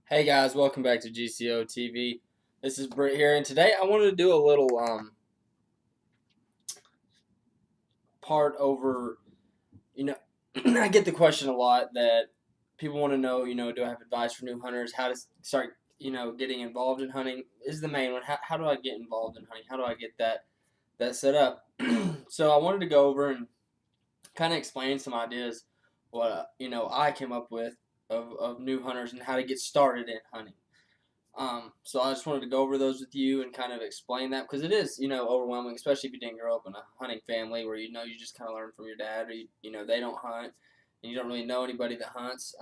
Hey guys, welcome back to GCO TV. This is Britt here, and today I wanted to do a little part over. You know, I get the question a lot that people want to know. Do I have advice for new hunters? How to start? Getting involved in hunting is the main one. How do I get involved in hunting? How do I get that set up? So I wanted to go over and kind of explain some ideas what I came up with of new hunters and how to get started in hunting. So I just wanted to go over those with you and kind of explain that because it is, overwhelming, especially if you didn't grow up in a hunting family where you just kind of learn from your dad or they don't hunt and you don't really know anybody that hunts.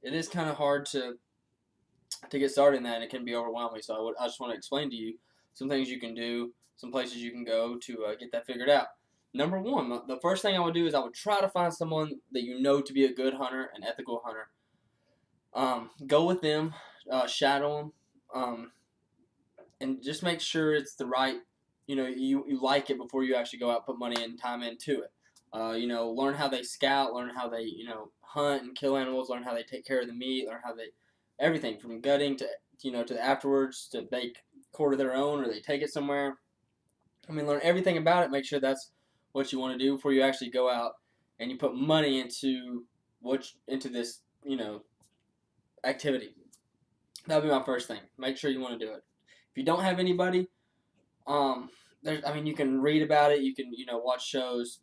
It is kind of hard to get started in that, and it can be overwhelming. So I just want to explain to you some things you can do, some places you can go to get that figured out. Number one, the first thing I would do is I would try to find someone that you know to be a good hunter, an ethical hunter. Go with them, shadow them. And just make sure it's the right, you like it before you actually go out, put money and time into it. Learn how they scout, learn how they, hunt and kill animals, learn how they take care of the meat, learn how they, everything from gutting to, to afterwards to they quarter their own or they take it somewhere. Learn everything about it. Make sure that's what you want to do before you actually go out and you put money into this, activity. That would be my first thing. Make sure you want to do it. If you don't have anybody, you can read about it. You can, watch shows.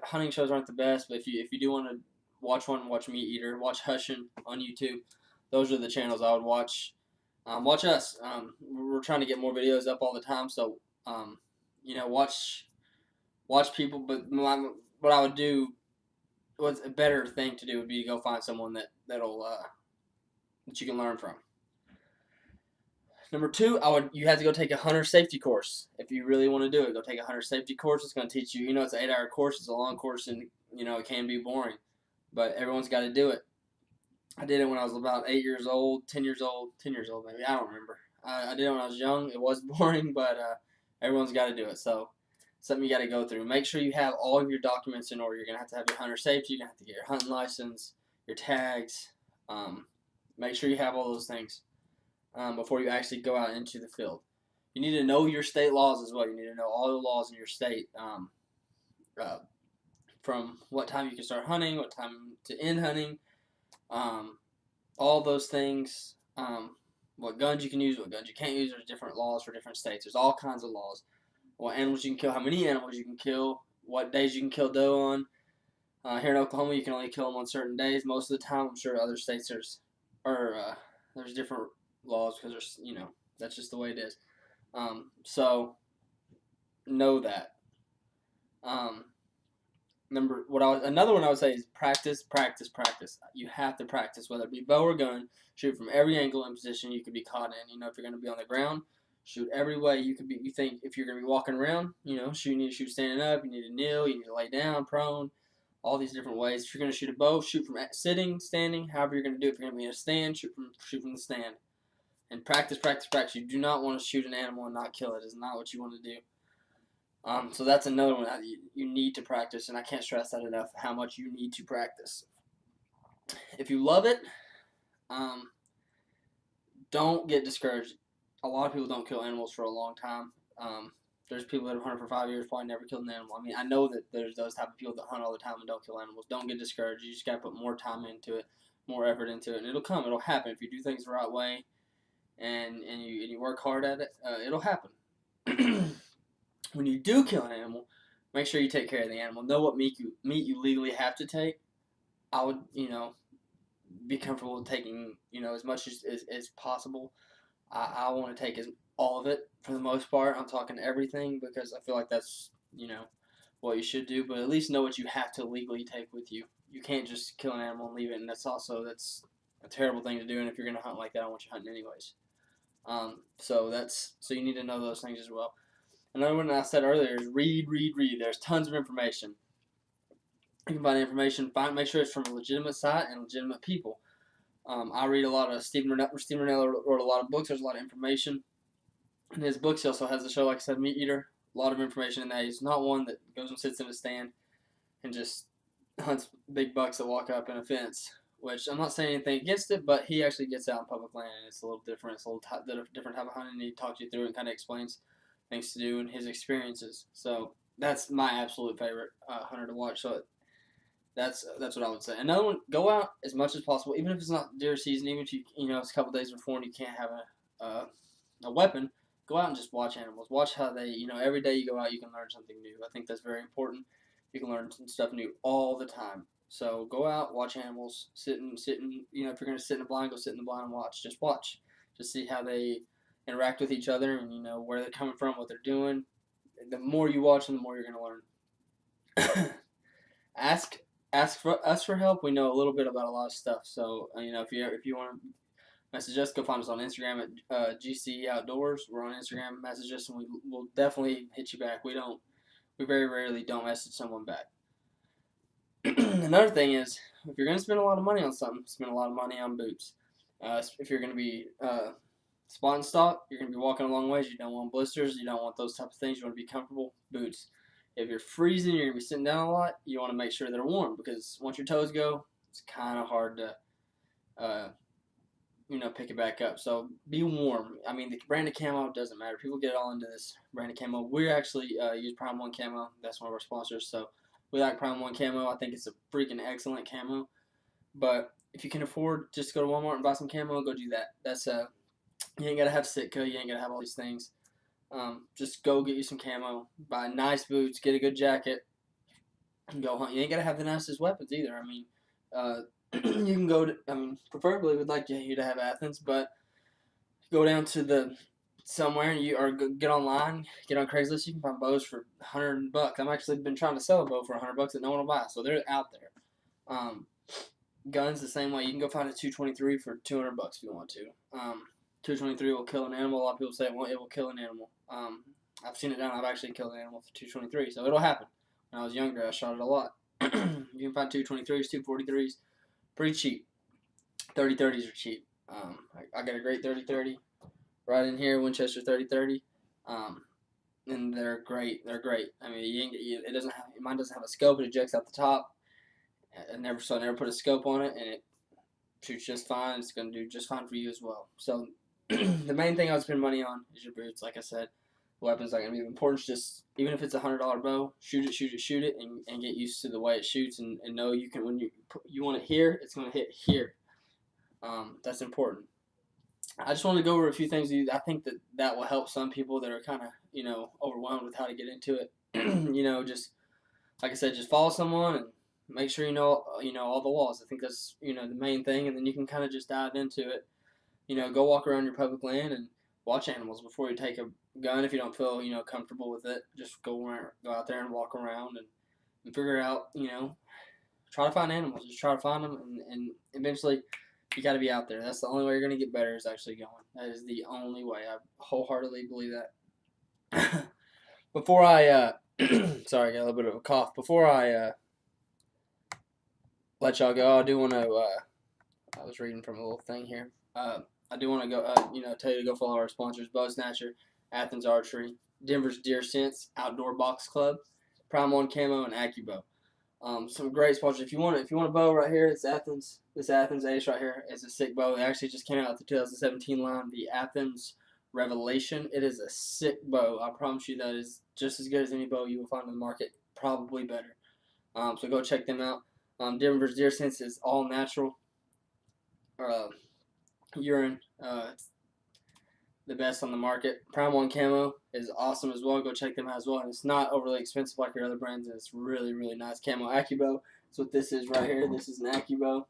Hunting shows aren't the best, but if you do want to watch one, watch Meat Eater, watch Hushin on YouTube. Those are the channels I would watch. Watch us. We're trying to get more videos up all the time, so watch people. But what I would do, what's a better thing to do would be to go find someone that you can learn from. Number two, you have to go take a hunter safety course if you really want to do it. Go take a hunter safety course. It's going to teach you. It's an 8-hour course. It's a long course, and it can be boring, but everyone's got to do it. I did it when I was about 8 years old, 10 years old, 10 years old maybe. I don't remember. I did it when I was young. It was boring, but everyone's got to do it. So something you got to go through. Make sure you have all of your documents in order. You're going to have your hunter safety. You're going to have to get your hunting license, your tags. Make sure you have all those things. Before you actually go out into the field. You need to know your state laws as well. You need to know all the laws in your state, from what time you can start hunting, what time to end hunting, all those things, what guns you can use, what guns you can't use. There's different laws for different states. There's all kinds of laws. What animals you can kill, how many animals you can kill, what days you can kill doe on. Here in Oklahoma, you can only kill them on certain days. Most of the time, I'm sure other states there's different laws because that's just the way it is. So know that. Another one I would say is practice, practice, practice. You have to practice, whether it be bow or gun. Shoot from every angle and position you could be caught in. If you're going to be on the ground, shoot every way you could be. You think if you're going to be walking around, you need to shoot standing up. You need to kneel. You need to lay down, prone. All these different ways. If you're going to shoot a bow, shoot from sitting, standing, however you're going to do it. If you're going to be in a stand, shoot from the stand. And practice, practice, practice. You do not want to shoot an animal and not kill it. It's not what you want to do. So that's another one that you need to practice, and I can't stress that enough, how much you need to practice. If you love it, don't get discouraged. A lot of people don't kill animals for a long time. There's people that have hunted for 5 years, probably never killed an animal. I know that there's those type of people that hunt all the time and don't kill animals. Don't get discouraged. You just got to put more time into it, more effort into it, and it'll come. It'll happen if you do things the right way. And you work hard at it, it'll happen. When you do kill an animal, make sure you take care of the animal. Know what meat you legally have to take. I would, be comfortable with taking, as much as possible. I want to take all of it for the most part. I'm talking everything because I feel like that's, what you should do. But at least know what you have to legally take with you. You can't just kill an animal and leave it, and that's a terrible thing to do. And if you're going to hunt like that, I want you hunting anyways. So you need to know those things as well. Another one I said earlier is read. There's tons of information. You can find information. Make sure it's from a legitimate site and legitimate people. I read a lot of Stephen Rinella wrote a lot of books. There's a lot of information in his books. He also has a show, like I said, Meat Eater. A lot of information in that. He's not one that goes and sits in a stand and just hunts big bucks that walk up in a fence which I'm not saying anything against it, but he actually gets out in public land, and it's a little different. It's a little different type of hunting, and he talks you through it and kind of explains things to do and his experiences. So that's my absolute favorite hunter to watch. So that's what I would say. Another one, go out as much as possible, even if it's not deer season, even if it's a couple days before and you can't have a weapon. Go out and just watch animals. Watch how they, every day you go out, you can learn something new. I think that's very important. You can learn stuff new all the time. So go out, watch animals, sit in. If you're gonna sit in a blind, go sit in the blind and watch. Just watch, just see how they interact with each other, and where they're coming from, what they're doing. The more you watch them, the more you're gonna learn. ask ask for us for help. We know a little bit about a lot of stuff. So if you want to message us, go find us on Instagram at GC Outdoors. We're on Instagram. Message us, and we'll definitely hit you back. We very rarely don't message someone back. Another thing is, if you're going to spend a lot of money on something, spend a lot of money on boots. If you're going to be spot and stock, you're going to be walking a long ways. You don't want blisters. You don't want those type of things. You want to be comfortable. Boots. If you're freezing, you're going to be sitting down a lot. You want to make sure they're warm, because once your toes go, it's kind of hard to pick it back up. So be warm. I mean, the brand of camo doesn't matter. People get all into this brand of camo. We actually use Prime One Camo. That's one of our sponsors. So we like Prime One Camo. I think it's a freaking excellent camo. But if you can afford, just go to Walmart and buy some camo. Go do that. That's you ain't gotta have Sitka. You ain't gotta have all these things. Just go get you some camo. Buy nice boots. Get a good jacket. And go hunt. You ain't gotta have the nicest weapons either. I mean, you can go to. I mean, preferably we'd like you to have Athens, but go down to somewhere or get online, get on Craigslist. You can find bows for $100. I've actually been trying to sell a bow for $100 that no one will buy, so they're out there. Guns the same way. You can go find a 223 for $200 if you want to. 223 will kill an animal. A lot of people say it will kill an animal. I've seen it done. I've actually killed an animal for 223, so it'll happen. When I was younger, I shot it a lot. You can find 223s, 243s, pretty cheap. 30-30s are cheap. I got a great 30-30 right in here, Winchester 30-30, and they're great. They're great. I mean, mine doesn't have a scope. It ejects out the top. I never put a scope on it, and it shoots just fine. It's going to do just fine for you as well. So the main thing I would spend money on is your boots. Like I said, weapons are going to be important. Just even if it's a $100 bow, shoot it, and get used to the way it shoots, and know you can, when you want it here, it's going to hit here. That's important. I just want to go over a few things. I think that will help some people that are kind of overwhelmed with how to get into it. Just like I said, just follow someone and make sure you know all the laws. I think that's the main thing, and then you can kind of just dive into it. Go walk around your public land and watch animals before you take a gun. If you don't feel comfortable with it, just go out there and walk around and figure out. Try to find animals. Just try to find them, and eventually you got to be out there. That's the only way you're going to get better, is actually going. That is the only way. I wholeheartedly believe that. Before I sorry, I got a little bit of a cough. Before I let y'all go, I do want to. I was reading from a little thing here. I do want to go. Tell you to go follow our sponsors: Bow Snatcher, Athens Archery, Denver's Deer Sense Outdoor Box Club, Prime One Camo, and AccuBow. Some great sponsors. If you want a bow right here, it's Athens. This Athens Ace right here is a sick bow. It actually just came out with the 2017 line, the Athens Revelation. It is a sick bow. I promise you that is just as good as any bow you will find in the market. Probably better. So go check them out. Denver's Deer Sense is all natural. Urine. It's the best on the market. Prime One Camo is awesome as well. Go check them out as well. And it's not overly expensive like your other brands, and it's really, really nice. Camo AccuBow. That's what this is right here. This is an AccuBow.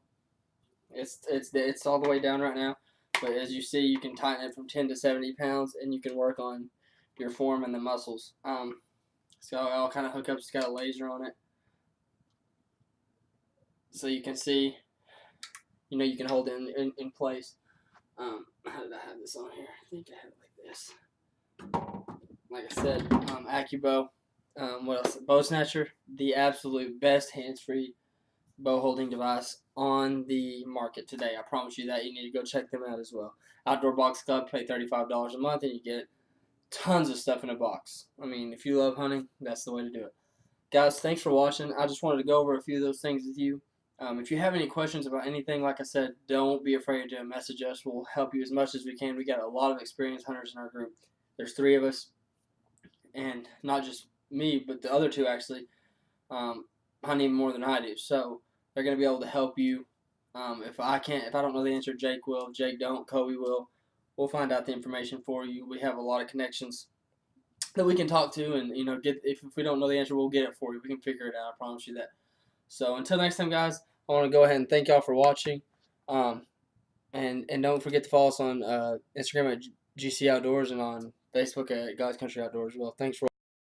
It's all the way down right now, but as you see, you can tighten it from 10 to 70 pounds, and you can work on your form and the muscles. So all kind of hookups. It's got a laser on it, so you can see. You can hold it in place. How did I have this on here? I think I have it like this. Like I said, AccuBow. What else? Bow Snatcher, the absolute best hands-free bow holding device on the market today. I promise you that. You need to go check them out as well. Outdoor Box Club, pay $35 a month, and you get tons of stuff in a box. I mean, if you love hunting, that's the way to do it. Guys, thanks for watching. I just wanted to go over a few of those things with you. If you have any questions about anything, like I said, don't be afraid to message us. We'll help you as much as we can. We got a lot of experienced hunters in our group. There's 3 of us, and not just me, but the other 2 actually hunt even more than I do. So they're going to be able to help you. If I don't know the answer, Jake will. If Jake don't, Kobe will. We'll find out the information for you. We have a lot of connections that we can talk to, and get if we don't know the answer, we'll get it for you. We can figure it out. I promise you that. So until next time, guys, I want to go ahead and thank y'all for watching. And don't forget to follow us on Instagram at GC Outdoors and on Facebook at God's Country Outdoors as well. Thanks for